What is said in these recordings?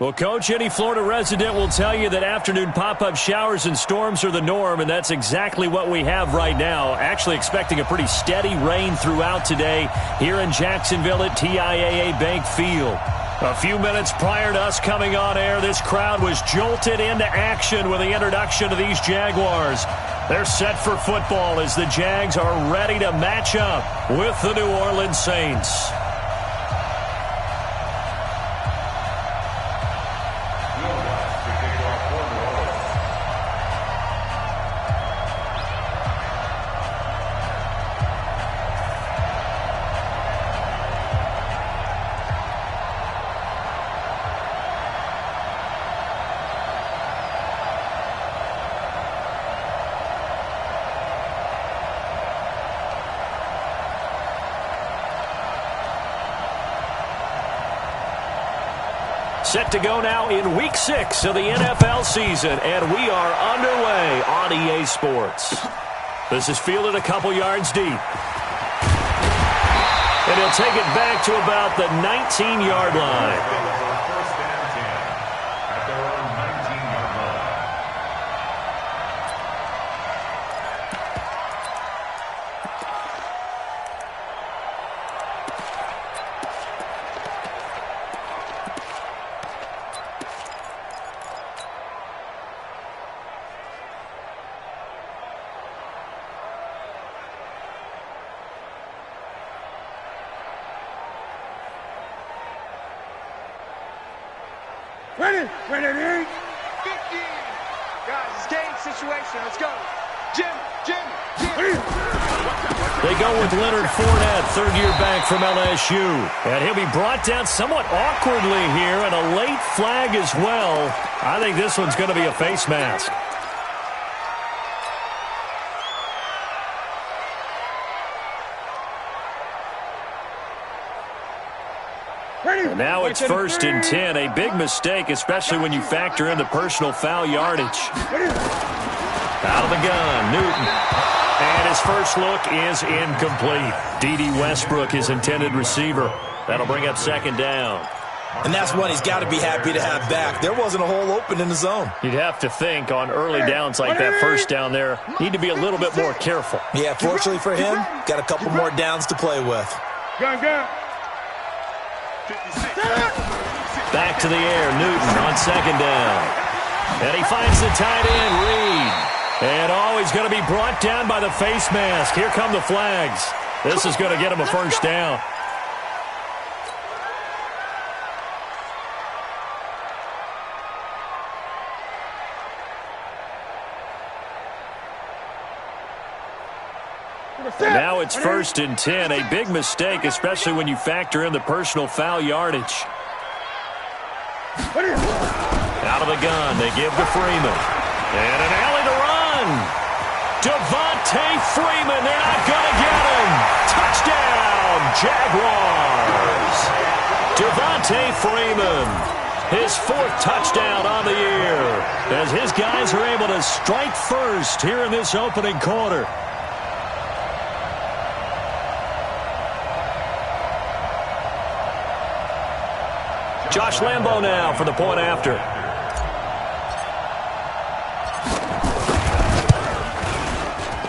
Well, Coach, any Florida resident will tell you that afternoon pop-up showers and storms are the norm, and that's exactly what we have right now. Actually expecting a pretty steady rain throughout today here in Jacksonville at TIAA Bank Field. A few minutes prior to us coming on air, this crowd was jolted into action with the introduction of these Jaguars. They're set for football as the Jags are ready to match up with the New Orleans Saints. Set to go now in Week 6 of the NFL season, and we are underway on EA Sports. This is fielded a couple yards deep. And he'll take it back to about the 19-yard line. Ready, 50. Guys, it's game situation. Let's go. Jim. They go with Leonard Fournette, third-year back from LSU. And he'll be brought down somewhat awkwardly here, and a late flag as well. I think this one's going to be a face mask. And now it's 1st and 10. A big mistake, especially when you factor in the personal foul yardage. Out of the gun, Newton. And his first look is incomplete. D.D. Westbrook, his intended receiver. That'll bring up 2nd down. And that's one he's got to be happy to have back. There wasn't a hole open in the zone. You'd have to think on early downs like that first down there, need to be a little bit more careful. Yeah, fortunately for him, got a couple more downs to play with. Gun. Back to the air, Newton on 2nd down. And he finds the tight end, Reed. And he's going to be brought down by the face mask. Here come the flags. This is going to get him a first down. And now it's 1st and 10. A big mistake, especially when you factor in the personal foul yardage. Out of the gun, they give to Freeman. And an alley to run. Devontae Freeman, they're not going to get him. Touchdown, Jaguars. Devontae Freeman, his 4th touchdown on the year, as his guys are able to strike first here in this opening quarter. Josh Lambo now for the point after.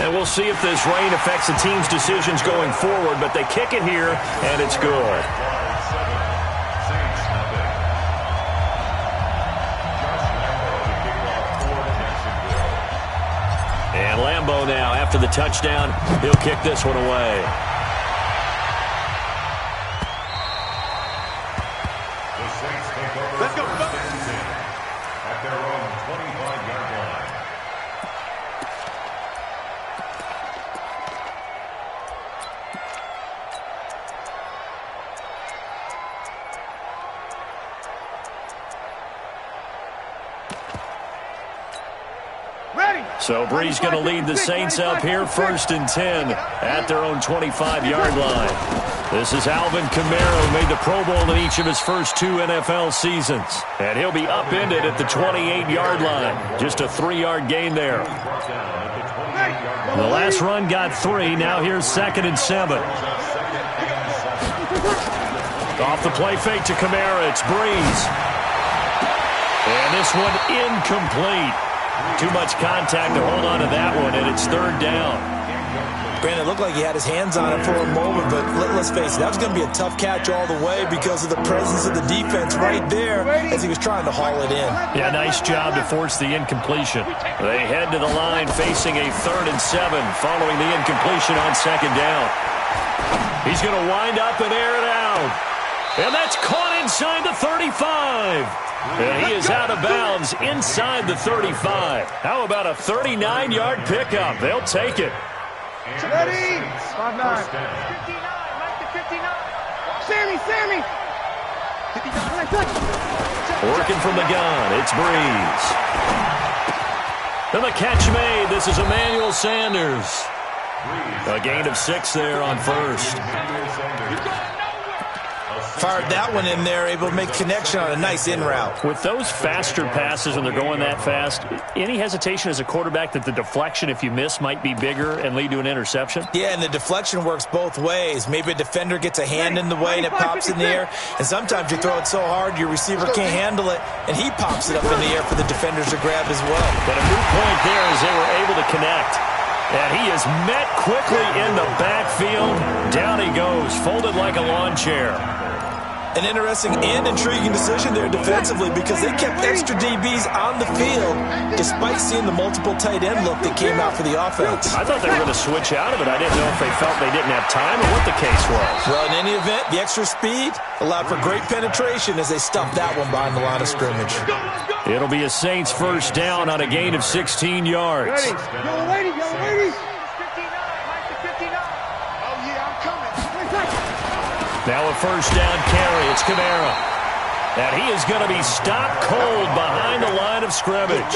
And we'll see if this rain affects the team's decisions going forward, but they kick it here, and it's good. And Lambo now, after the touchdown, he'll kick this one away. Let's go. At their own 25-yard line. Ready. So Bree's going to lead the Saints up here, 1st and 10 at their own 25-yard line. This is Alvin Kamara, who made the Pro Bowl in each of his first 2 NFL seasons. And he'll be upended at the 28-yard line. Just a 3-yard gain there. The last run got 3. Now here's 2nd and 7. Off the play fake to Kamara. It's Breeze. And this one incomplete. Too much contact to hold on to that one, and it's third down. Brandon, it looked like he had his hands on it for a moment, but let's face it, that was going to be a tough catch all the way because of the presence of the defense right there as he was trying to haul it in. Yeah, nice job to force the incompletion. They head to the line facing a 3rd and 7 following the incompletion on second down. He's going to wind up and air it out. And that's caught inside the 35. And he is out of bounds inside the 35. How about a 39-yard pickup? They'll take it. Ready? 5-9. 59, Mike to 59. Sammy. 59. Working from the gun, it's Breeze. And the catch made. This is Emmanuel Sanders. A gain of 6 there on first. Fired that one in there, able to make connection on a nice in route. With those faster passes and they're going that fast, any hesitation as a quarterback that the deflection, if you miss, might be bigger and lead to an interception? Yeah, and the deflection works both ways. Maybe a defender gets a hand in the way and it pops in the air, and sometimes you throw it so hard your receiver can't handle it, and he pops it up in the air for the defenders to grab as well. But a moot point there as they were able to connect. And he is met quickly in the backfield. Down he goes, folded like a lawn chair. An interesting and intriguing decision there defensively because they kept extra DBs on the field despite seeing the multiple tight end look that came out for the offense. I thought they were going to switch out of it. I didn't know if they felt they didn't have time or what the case was. Well, in any event, the extra speed allowed for great penetration as they stuffed that one behind the line of scrimmage. It'll be a Saints first down on a gain of 16 yards. Ready? Yellow lady. 59, Mike to 59. Oh, yeah, I'm coming. Now a first down carry. It's Kamara. And he is going to be stopped cold behind the line of scrimmage.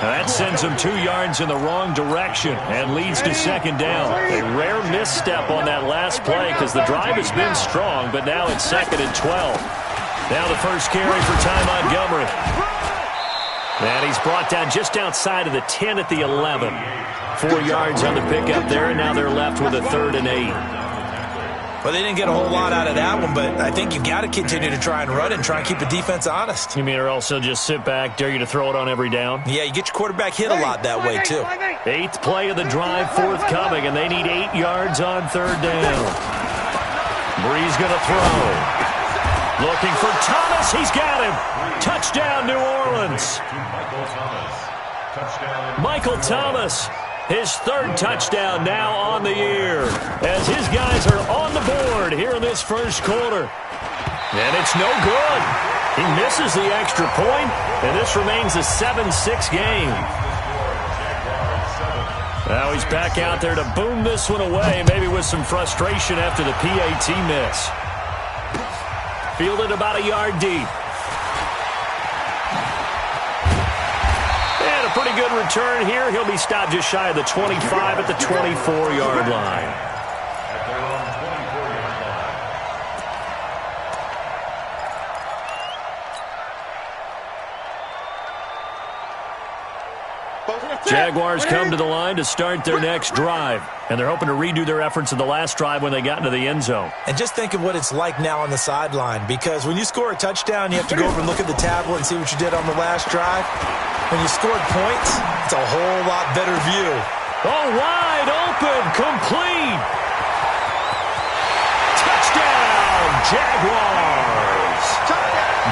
And that sends him 2 yards in the wrong direction and leads to second down. A rare misstep on that last play because the drive has been strong, but now it's 2nd and 12. Now the first carry for Ty Montgomery. And he's brought down just outside of the 10 at the 11. 4 yards on the pickup there, and now they're left with a 3rd and 8. Well, they didn't get a whole lot out of that one, but I think you've got to continue to try and run and try and keep the defense honest. You mean or also just sit back, dare you to throw it on every down? Yeah, you get your quarterback hit a lot that way, too. 8th play of the drive forthcoming, and they need 8 yards on 3rd down. Breeze going to throw. Looking for Thomas. He's got him. Touchdown, New Orleans. Michael Thomas, his 3rd touchdown now on the year as his guys are on the board here in this first quarter. And it's no good. He misses the extra point, and this remains a 7-6 game. Now he's back out there to boom this one away, maybe with some frustration after the PAT miss. Fielded about a yard deep. And a pretty good return here. He'll be stopped just shy of the 25 at the 24-yard line. Jaguars come to the line to start their next drive, and they're hoping to redo their efforts of the last drive when they got into the end zone. And just think of what it's like now on the sideline, because when you score a touchdown, you have to go over and look at the tablet and see what you did on the last drive. When you scored points, it's a whole lot better view. Oh, wide open, complete. Touchdown, Jaguars.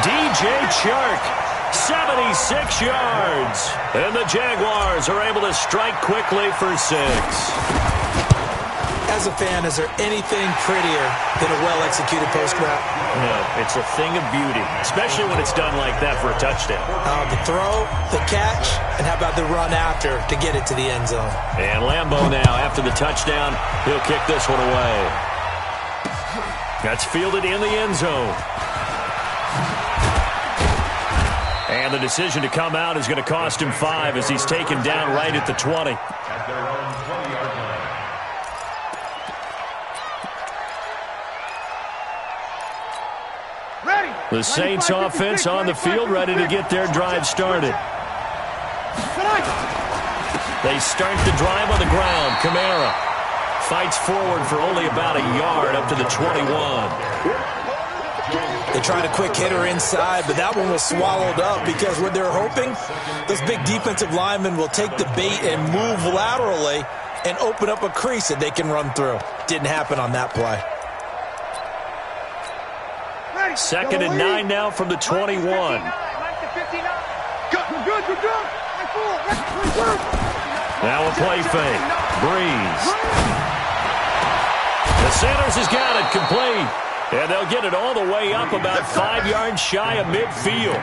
DJ Chark. 76 yards. And the Jaguars are able to strike quickly for 6. As a fan, is there anything prettier than a well-executed post route? No, it's a thing of beauty, especially when it's done like that for a touchdown. The throw, the catch, and how about the run after to get it to the end zone? And Lambeau now, after the touchdown, he'll kick this one away. That's fielded in the end zone. And the decision to come out is going to cost him 5 as he's taken down right at the 20. At their own 20-yard line. Ready. The Saints offense on the field, ready to get their drive started. They start the drive on the ground. Kamara fights forward for only about a yard up to the 21. They tried a quick hitter inside, but that one was swallowed up because what they're hoping, those big defensive linemen will take the bait and move laterally and open up a crease that they can run through. Didn't happen on that play. 2nd and 9 now from the 21. Now a play fake. Breeze. The Sanders has got it complete. And they'll get it all the way up about 5 yards shy of midfield.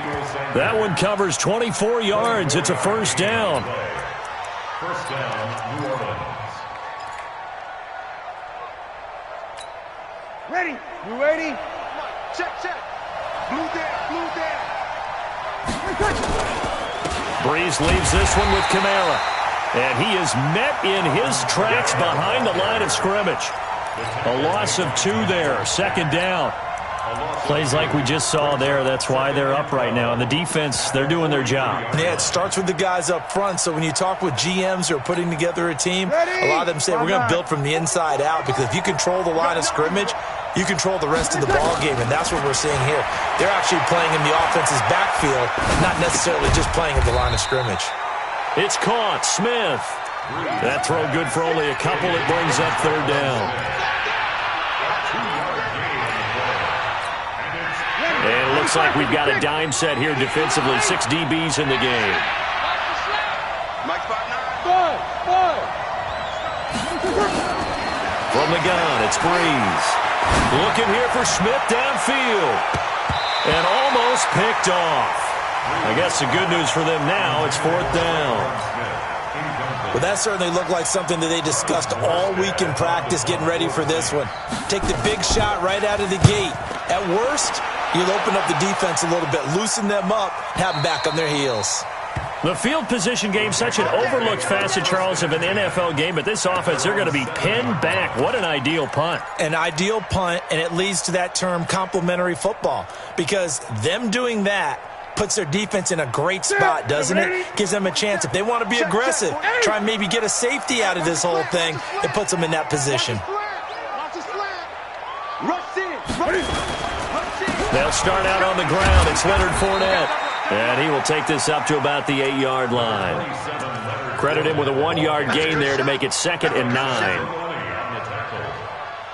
That one covers 24 yards. It's a first down. First down, New Orleans. Ready. You ready? Check. Blue down. Breeze leaves this one with Kamara. And he is met in his tracks behind the line of scrimmage. A loss of 2 there. 2nd down. Plays like we just saw there. That's why they're up right now. And the defense, they're doing their job. Yeah, it starts with the guys up front. So when you talk with GMs who are putting together a team, a lot of them say we're going to build from the inside out, because if you control the line of scrimmage, you control the rest of the ball game, and that's what we're seeing here. They're actually playing in the offense's backfield, not necessarily just playing at the line of scrimmage. It's caught. Smith. That throw good for only a couple. It brings up 3rd down. And it looks like we've got a dime set here defensively. 6 DBs in the game. From the gun, it's Breeze. Looking here for Smith downfield. And almost picked off. I guess the good news for them now, it's 4th down. Well, that certainly looked like something that they discussed all week in practice getting ready for this one. Take the big shot right out of the gate. At worst, you'll open up the defense a little bit, loosen them up, have them back on their heels. The field position game, such an overlooked facet, Charles, of an NFL game, but this offense, they're going to be pinned back. What an ideal punt. An ideal punt, and it leads to that term complementary football, because them doing that puts their defense in a great spot, doesn't it? Gives them a chance. If they want to be aggressive, try and maybe get a safety out of this whole thing, it puts them in that position. They'll start out on the ground. It's Leonard Fournette. And he will take this up to about the 8-yard line. Credit him with a 1-yard gain there to make it 2nd and 9.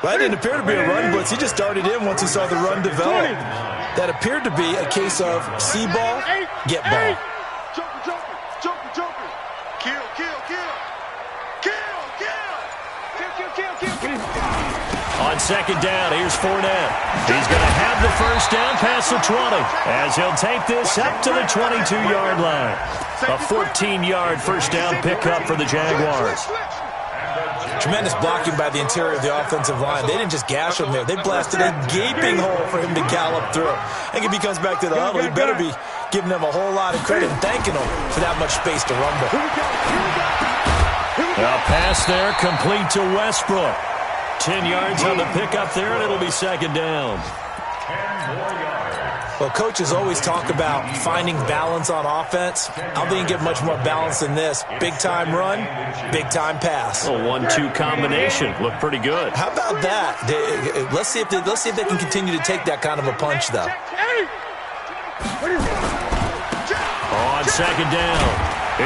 Well, that didn't appear to be a run blitz. He just darted in once he saw the run develop. That appeared to be a case of see ball, get ball. Joker. Kill. On 2nd down, here's Fournette. He's going to have the first down past the 20 as he'll take this up to the 22-yard line. A 14-yard first down pickup for the Jaguars. Tremendous blocking by the interior of the offensive line. They didn't just gash him there. They blasted a gaping hole for him to gallop through. I think if he comes back to the huddle, he better be giving them a whole lot of credit and thanking them for that much space to rumble. A pass there complete to Westbrook. 10 yards on the pickup there, and it'll be 2nd down. 10 more yards. Well, coaches always talk about finding balance on offense. I don't think you get much more balance than this. Big-time run, big-time pass. A 1-2 combination. Looked pretty good. How about that? Let's see if they can continue to take that kind of a punch, though. On 2nd down,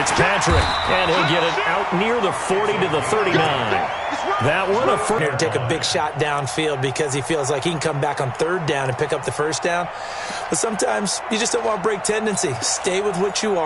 it's Patrick, and he'll get it out near the 40 to the 39. That one a first. To take a big shot downfield because he feels like he can come back on 3rd down and pick up the first down. But sometimes you just don't want to break tendency. Stay with what you are.